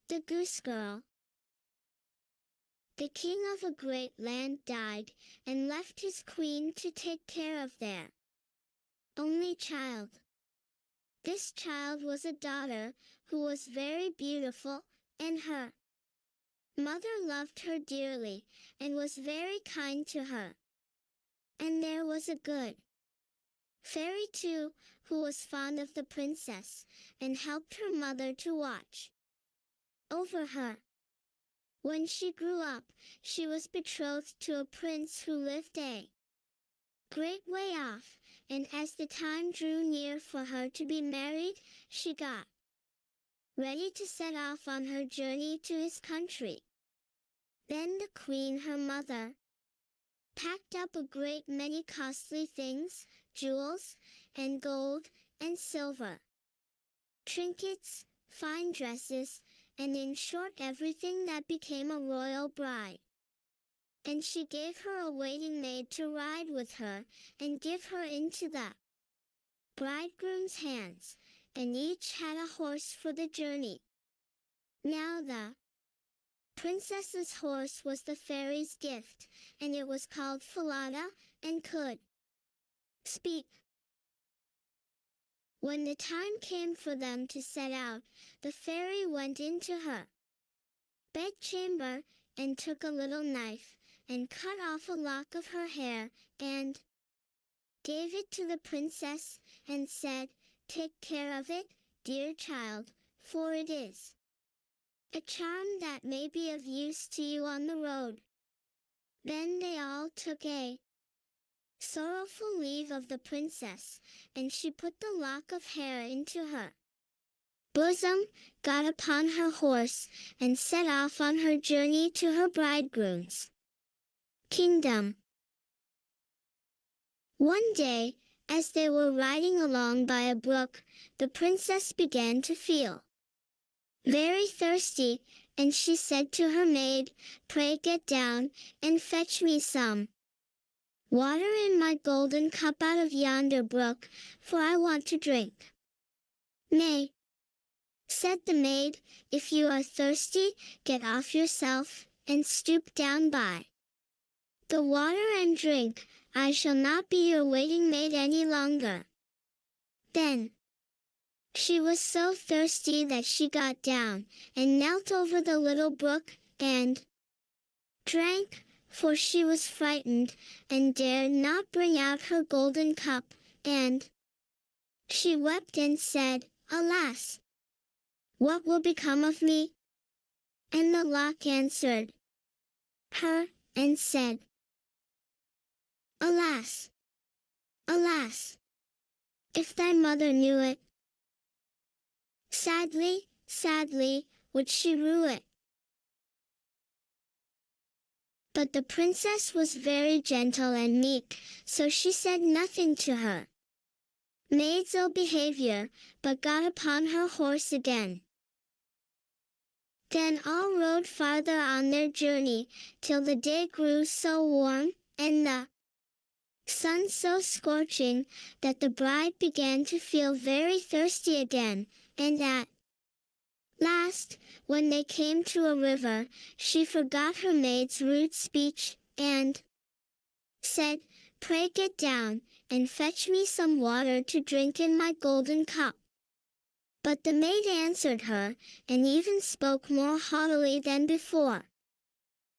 The Goose Girl. The king of a great land died, and left his queen to take care of their only child. This child was a daughter, who was very beautiful, and her mother loved her dearly, and was very kind to her. And there was a good fairy too, who was fond of the princess, and helped her mother to watch over her. When she grew up, she was betrothed to a prince who lived a great way off, and as the time drew near for her to be married, she got ready to set off on her journey to his country. Then the queen, her mother, packed up a great many costly things, jewels, and gold, and silver, trinkets, fine dresses, and in short everything that became a royal bride. And she gave her a waiting maid to ride with her, and give her into the bridegroom's hands, and each had a horse for the journey. Now the princess's horse was the fairy's gift, and it was called Falada, and could speak. When the time came for them to set out, the fairy went into her bedchamber, and took a little knife, and cut off a lock of her hair, and gave it to the princess, and said, "Take care of it, dear child, for it is a charm that may be of use to you on the road." Then they all took a sorrowful leave of the princess, and she put the lock of hair into her bosom, got upon her horse, and set off on her journey to her bridegroom's kingdom. One day, as they were riding along by a brook, the princess began to feel very thirsty, and she said to her maid, "Pray get down, and fetch me some water in my golden cup out of yonder brook, for I want to drink." "Nay," said the maid, "if you are thirsty, get off yourself, and stoop down by the water and drink. I shall not be your waiting maid any longer." Then she was so thirsty that she got down, and knelt over the little brook, and drank, for she was frightened, and dared not bring out her golden cup, and she wept and said, "Alas! What will become of me?" And the lock answered her, and said, "Alas! Alas! If thy mother knew it, sadly, sadly, would she rue it." But the princess was very gentle and meek, so she said nothing to her maid's ill behavior, but got upon her horse again. Then all rode farther on their journey, till the day grew so warm, and the sun so scorching, that the bride began to feel very thirsty again, and at last, when they came to a river, she forgot her maid's rude speech, and said, "Pray get down, and fetch me some water to drink in my golden cup." But the maid answered her, and even spoke more haughtily than before,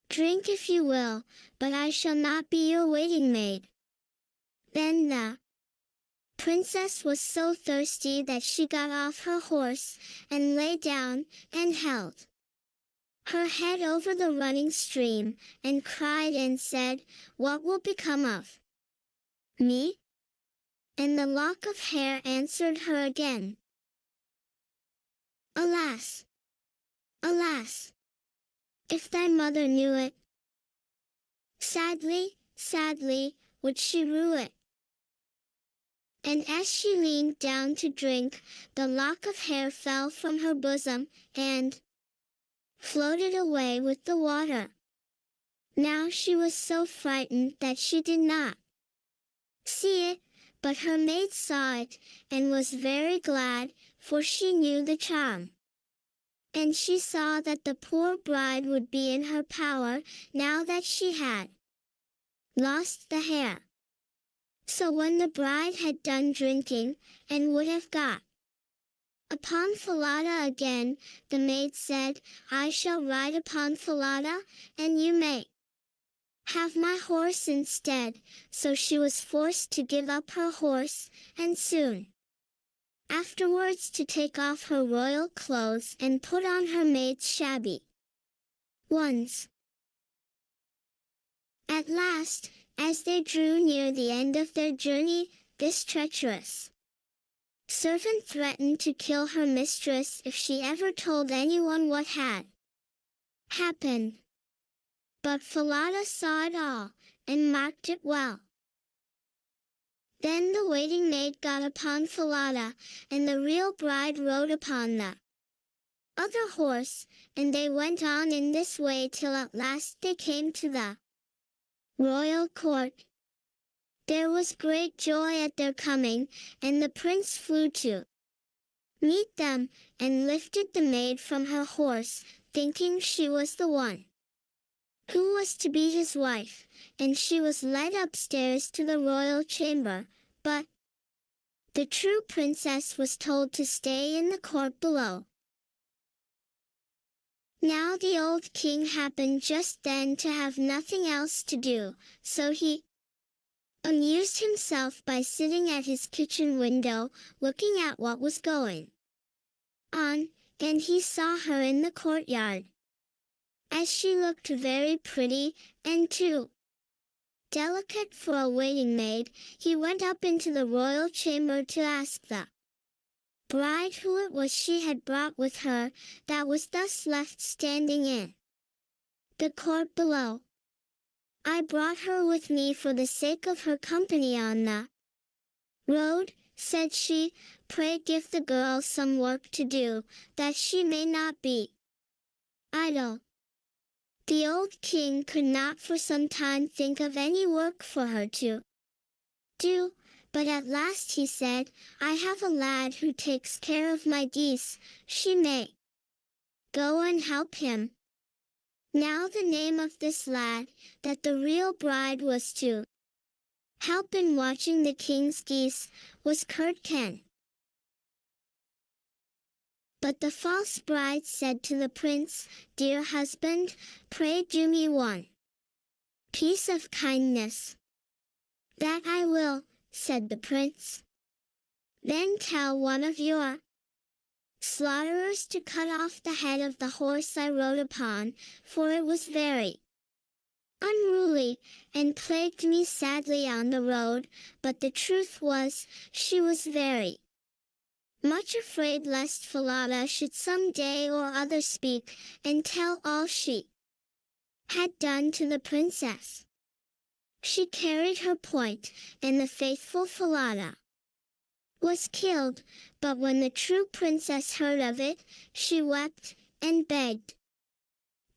"Drink if you will, but I shall not be your waiting maid." Then the princess was so thirsty that she got off her horse, and lay down, and held her head over the running stream, and cried and said, "What will become of me?" And the lock of hair answered her again, "Alas! Alas! If thy mother knew it, sadly, sadly, would she rue it." And as she leaned down to drink, the lock of hair fell from her bosom, and floated away with the water. Now she was so frightened that she did not see it, but her maid saw it, and was very glad, for she knew the charm and she saw that the poor bride would be in her power now that she had lost the hair. So when the bride had done drinking, and would have got upon Falada again, the maid said, "I shall ride upon Falada, and you may have my horse instead." So she was forced to give up her horse, and soon afterwards to take off her royal clothes and put on her maid's shabby ones. At last, as they drew near the end of their journey, this treacherous servant threatened to kill her mistress if she ever told anyone what had happened. But Falada saw it all, and marked it well. Then the waiting maid got upon Falada, and the real bride rode upon the other horse, and they went on in this way till at last they came to the royal court. There was great joy at their coming, and the prince flew to meet them, and lifted the maid from her horse, thinking she was the one who was to be his wife, and she was led upstairs to the royal chamber, but the true princess was told to stay in the court below. Now the old king happened just then to have nothing else to do, so he amused himself by sitting at his kitchen window, looking at what was going on, and he saw her in the courtyard. As she looked very pretty, and too delicate for a waiting maid, he went up into the royal chamber to ask the bride who it was she had brought with her, that was thus left standing in the court below. "I brought her with me for the sake of her company on the road," said she. "Pray give the girl some work to do, that she may not be idle." The old king could not for some time think of any work for her to do, but at last he said, "I have a lad who takes care of my geese, she may go and help him." Now the name of this lad, that the real bride was to help in watching the king's geese, was Curtcan. But the false bride said to the prince, "Dear husband, pray do me one piece of kindness." "That I will," said the prince. "Then tell one of your slaughterers to cut off the head of the horse I rode upon, for it was very unruly, and plagued me sadly on the road." But the truth was, she was very much afraid lest Falada should some day or other speak, and tell all she had done to the princess. She carried her point, and the faithful Falada was killed, but when the true princess heard of it, she wept, and begged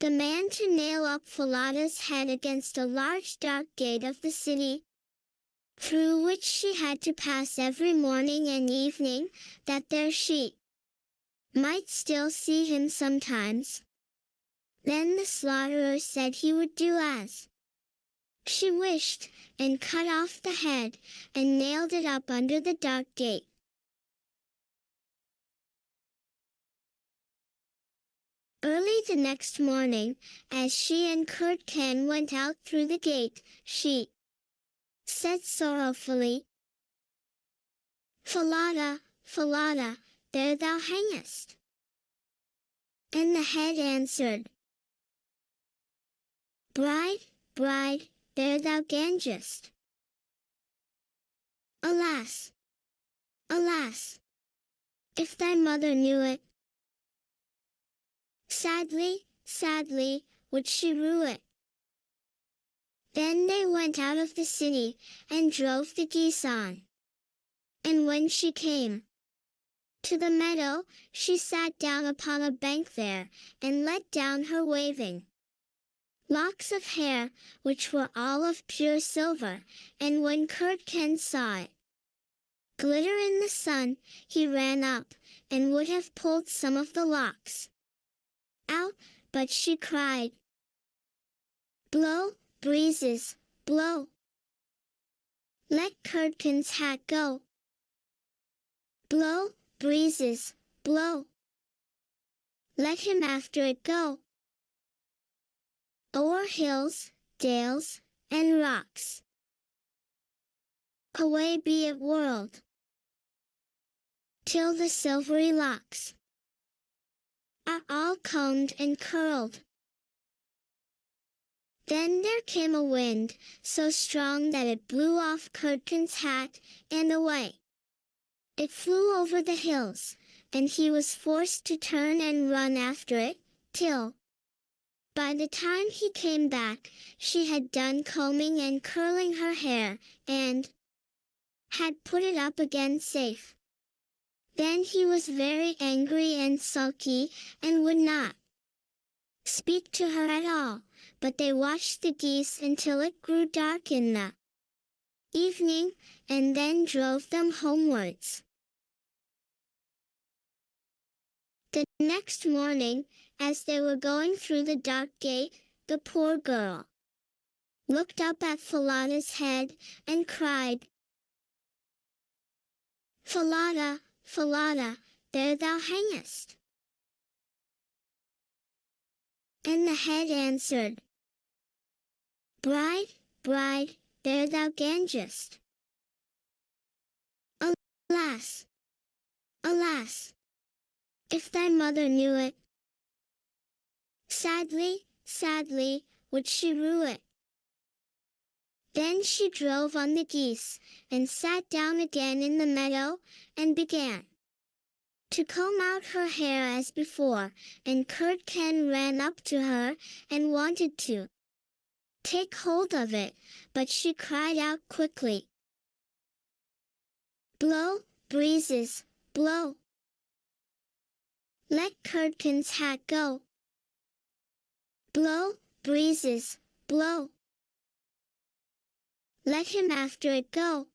the man to nail up Falada's head against a large dark gate of the city, through which she had to pass every morning and evening, that there she might still see him sometimes. Then the slaughterer said he would do as she wished, and cut off the head, and nailed it up under the dark gate. Early the next morning, as she and Curtcan went out through the gate, she said sorrowfully, "Falada, Falada, there thou hangest." And the head answered, "Bride, bride, there thou gangest." Alas, alas, if thy mother knew it, sadly, sadly, would she rue it. Then they went out of the city, and drove the geese on. And when she came to the meadow, she sat down upon a bank there, and let down her waving locks of hair, which were all of pure silver, and when Curtcan saw it glitter in the sun, he ran up, and would have pulled some of the locks but she cried, "Blow, breezes, blow. Let Curdken's hat go. Blow, breezes, blow. Let him after it go. O'er hills, dales, and rocks. Away be it whirled, till the silvery locks are all combed and curled." Then there came a wind, so strong that it blew off Curdken's hat, and away it flew over the hills, and he was forced to turn and run after it, till, by the time he came back, she had done combing and curling her hair, and had put it up again safe. Then he was very angry and sulky, and would not speak to her at all, but they watched the geese until it grew dark in the evening, and then drove them homewards. The next morning, as they were going through the dark gate, the poor girl looked up at Falada's head, and cried, "Falada, Falada, there thou hangest." And the head answered, "Bride, bride, there thou gangest." Alas, alas, if thy mother knew it, sadly, sadly, would she rue it. Then she drove on the geese, and sat down again in the meadow, and began to comb out her hair as before, and Curdken ran up to her, and wanted to take hold of it, but she cried out quickly, "Blow, breezes, blow. Let Curdken's hat go. Blow, breezes, blow. Let him after it go.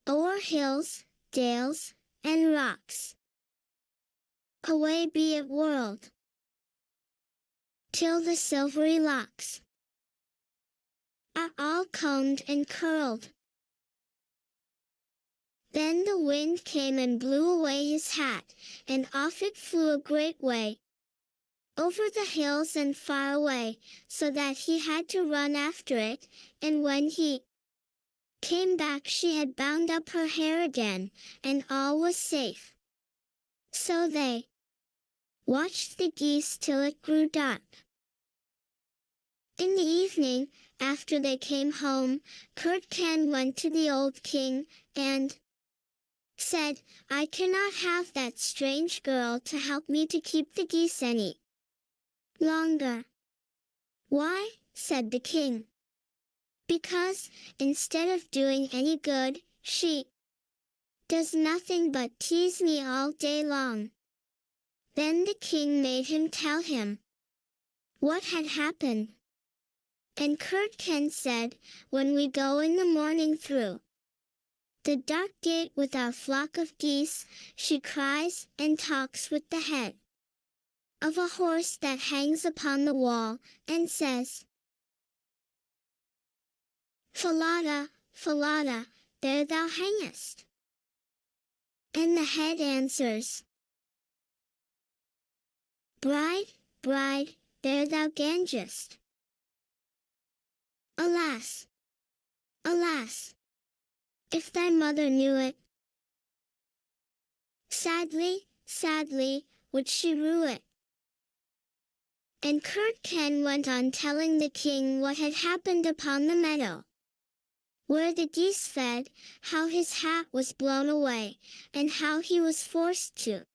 O'er hills, dales, and rocks. Away be it whirled, till the silvery locks are all combed and curled." Then the wind came and blew away his hat, and off it flew a great way, over the hills and far away, so that he had to run after it, and when he came back she had bound up her hair again, and all was safe. So they watched the geese till it grew dark. In the evening, after they came home, Curdken went to the old king, and said, "I cannot have that strange girl to help me to keep the geese any longer." "Why?" said the king. "Because, instead of doing any good, she does nothing but tease me all day long." Then the king made him tell him what had happened. And Curdken said, "When we go in the morning through the dark gate with our flock of geese, she cries and talks with the head of a horse that hangs upon the wall, and says, 'Falada, Falada, there thou hangest.' And the head answers, 'Bride, bride, there thou gangest.' Alas, alas, if thy mother knew it, sadly, sadly, would she rue it." And Curdken went on telling the king what had happened upon the meadow, where the geese fed, how his hat was blown away, and how he was forced to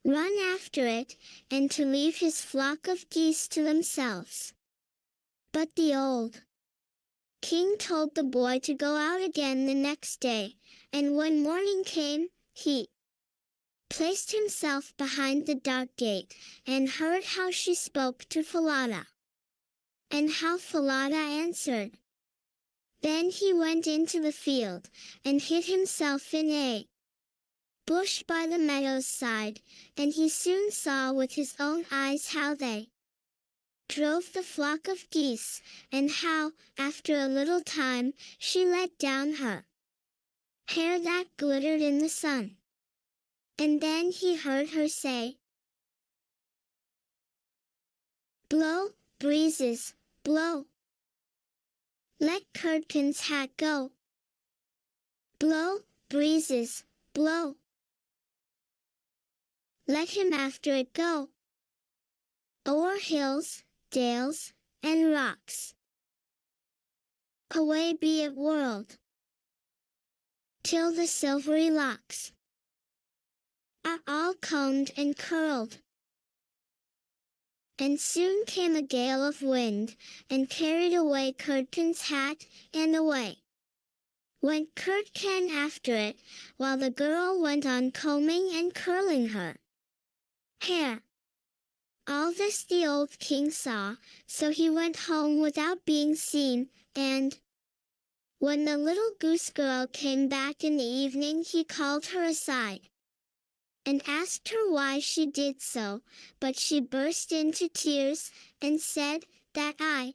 run after it, and to leave his flock of geese to themselves. But the old king told the boy to go out again the next day, and when morning came, he placed himself behind the dark gate, and heard how she spoke to Falada, and how Falada answered. Then he went into the field, and hid himself in a bush by the meadow's side, and he soon saw with his own eyes how they drove the flock of geese, and how, after a little time, she let down her hair that glittered in the sun. And then he heard her say, "Blow, breezes, blow. Let Curdken's hat go. Blow, breezes, blow. Let him after it go. O'er hills, dales, and rocks. Away be it whirled, till the silvery locks are all combed and curled." And soon came a gale of wind, and carried away Curdken's hat, and away went Curdken after it, while the girl went on combing and curling her hair. All this the old king saw, so he went home without being seen, and when the little goose girl came back in the evening he called her aside and asked her why she did so, but she burst into tears, and said, "That I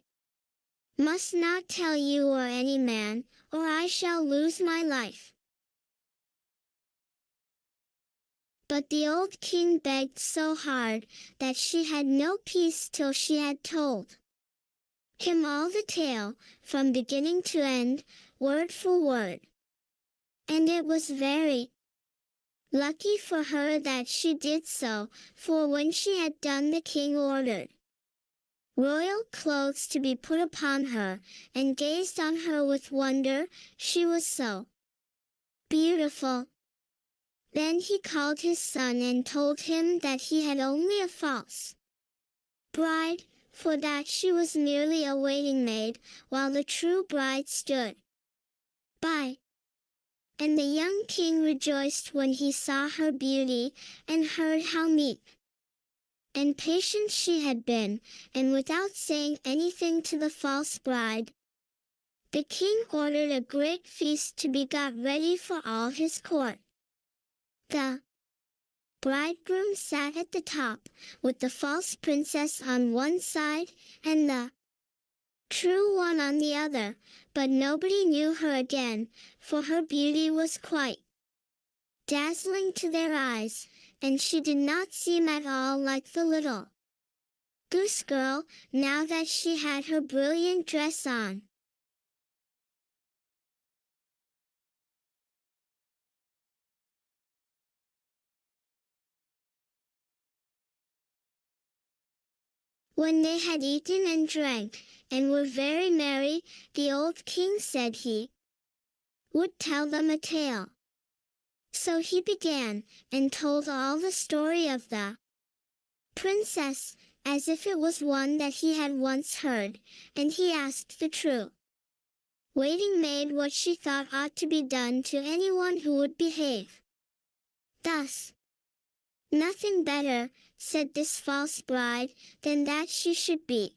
must not tell you or any man, or I shall lose my life." But the old king begged so hard, that she had no peace till she had told him all the tale, from beginning to end, word for word. And it was very lucky for her that she did so, for when she had done the king ordered royal clothes to be put upon her, and gazed on her with wonder, she was so beautiful. Then he called his son and told him that he had only a false bride, for that she was merely a waiting maid, while the true bride stood by. And the young king rejoiced when he saw her beauty, and heard how meek and patient she had been, and without saying anything to the false bride, the king ordered a great feast to be got ready for all his court. The bridegroom sat at the top, with the false princess on one side, and the true one on the other, but nobody knew her again, for her beauty was quite dazzling to their eyes, and she did not seem at all like the little goose girl, now that she had her brilliant dress on. When they had eaten and drank, and were very merry, the old king said he would tell them a tale. So he began, and told all the story of the princess, as if it was one that he had once heard, and he asked the true waiting maid what she thought ought to be done to anyone who would behave thus. "Nothing better," said this false bride, "than that she should be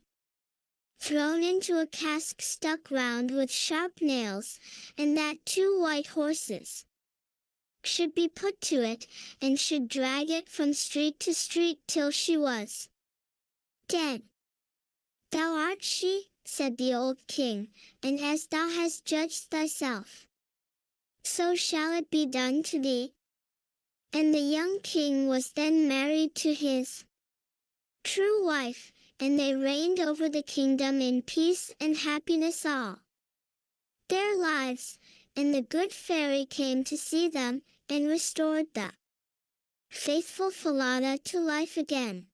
thrown into a cask stuck round with sharp nails, and that 2 white horses should be put to it, and should drag it from street to street till she was dead." "Thou art she," said the old king, "and as thou hast judged thyself, so shall it be done to thee." And the young king was then married to his true wife, and they reigned over the kingdom in peace and happiness all their lives, and the good fairy came to see them, and restored the faithful Falada to life again.